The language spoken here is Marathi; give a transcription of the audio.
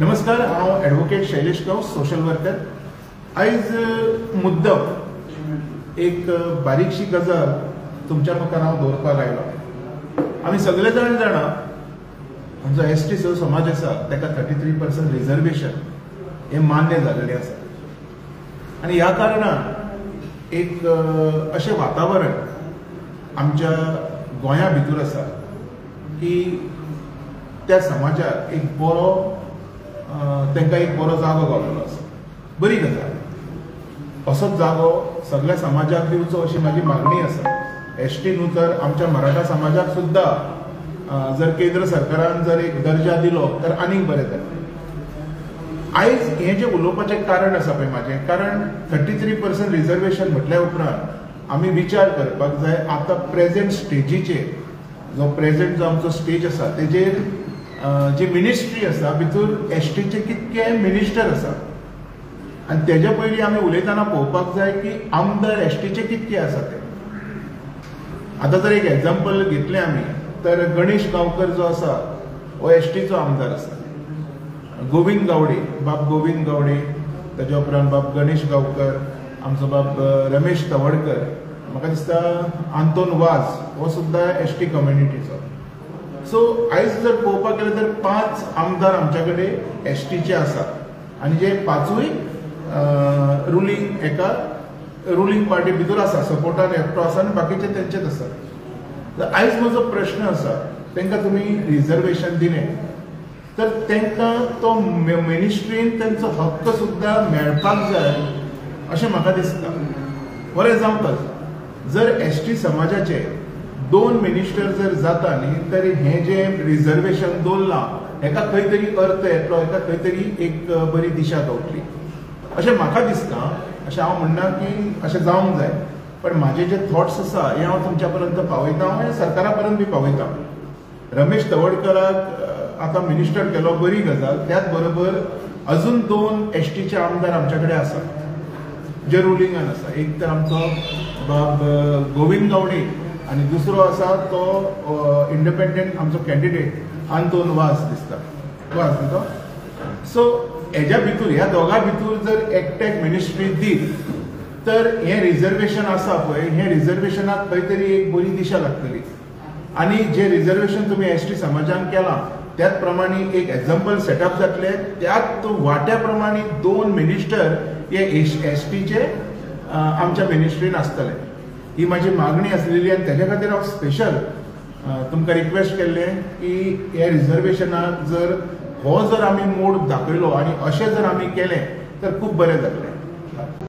नमस्कार, हांव एडवोकेट शैलेश गांव, सोशल वर्कर. आयज मुद्दम एक बारीकशी गजाल तुमच्या मुखार हांव दवरपाक आयलो. आमी सगळे जाण जाणा आमचो एसटी समाज आसा ताका 33% रिजर्वेशन हे मान्य जाल्लें आसा आनी ह्या कारणान एक अशें वातावरण आमच्या गोंया भितर आसा की त्या समाजाक एक बरो तांकां एक बरो जागो गावलेलो आसा. बरी गजाल. असोच जागो सगळ्या समाजाक दिवचो अशी माझी मागणी आसा. एसटी न्हू तर आमच्या मराठा समाजाक सुद्धा जर केंद्र सरकारान जर एक दर्जा दिलो तर आनीक बरें जातलें. आयज हें जें उलोवपाचें कारण आसा पळय म्हाजें, कारण 33% रिजर्वेशन म्हटल्या उपरांत आमी विचार करपाक जाय आतां प्रेझेंट स्टेजीचेर जो आमचो स्टेज आसा तेजेर जी मिनिस्ट्री आसा भितर एसटीचे कितके मिनिस्टर आसा आनी तेज्या पयलीं आमी उलयतना पळोवपाक जाय की आमदार एसटीचे कितके आसा ते. आतां जर एक एग्जाम्पल घेतलें आमी तर गणेश गांवकर जो आसा हो एसटीचो आमदार आसा. गोविंद गावडे, बाब गोविंद गावडे, तेज्या उपरांत बाब गणेश गांवकर, आमचो बाब रमेश तवडकर, म्हाका दिसता आंतोन वाज हो सुद्दां एसटी कम्युनिटीचो. सो आयज जर पळोवपाक गेलें तर 5 आमदार आमच्या कडेन एसटीचे आसात आनी जे 5ूय रुलींग पार्टी भितर आसा, सपोर्टान एकटो आसा आनी बाकीचे तेंचेच आसा. तर आयज म्हजो प्रश्न आसा, तांकां तुमी रिजर्वेशन दिलें तर तांकां तो मिनिस्ट्रीन तांचो हक्क सुद्दां मेळपाक जाय अशें म्हाका दिसता. फॉर एग्जाम्पल, जर एसटी समाजाचे 2 मिनिस्टर जर जाता न्ही तर हें जें रिजर्वेशन दवरलां हेका खंय तरी अर्थ येतलो, हेका खंय तरी एक बरी दिशा गावतली अशें म्हाका दिसता. अशें हांव म्हणना की अशें जावंक जाय, पण म्हाजे जे थॉट्स आसा हे हांव तुमच्या पर्यंत पावयता आनी सरकारा पर्यंत बी पावयता. रमेश तवडकराक आतां मिनिस्टर केलो, बरी गजाल. त्याच बरोबर अजून 2 एसटीचे आमदार आमच्या कडेन आसा जे रुलिंगान आसा. एक तर आमचो बाब गोविंद गावडे आनी दुसरो आसा तो इंडिपेंडंट आमचो कॅन्डिडेट आंतोन वाज दिसता. वाज न्ही तो. सो हेज्या भितर ह्या दोगां भितर जर एकट्याक मिनिस्ट्री दीत तर हें रिजर्वेशन आसा पळय, हें रिजर्वेशनाक खंय तरी एक बरी दिशा लागतली. आनी जे रिजर्वेशन तुमी एसटी समाजान केलां त्याच प्रमाणे एक एग्जाम्पल सेटअप जातलें. त्याच वाट्या प्रमाणे 2 मिनिस्टर हे एसटीचे आमच्या मिनिस्ट्रीन आसतले. ही माझी मागणी आसलेली आनी तेज्या खातीर हांव स्पेशल तुमकां रिक्वेस्ट केल्लें की हे रिजर्वेशनाक जर आमी मोड दाखयलो आनी अशें जर आमी केलें तर खूब बरें जातलें.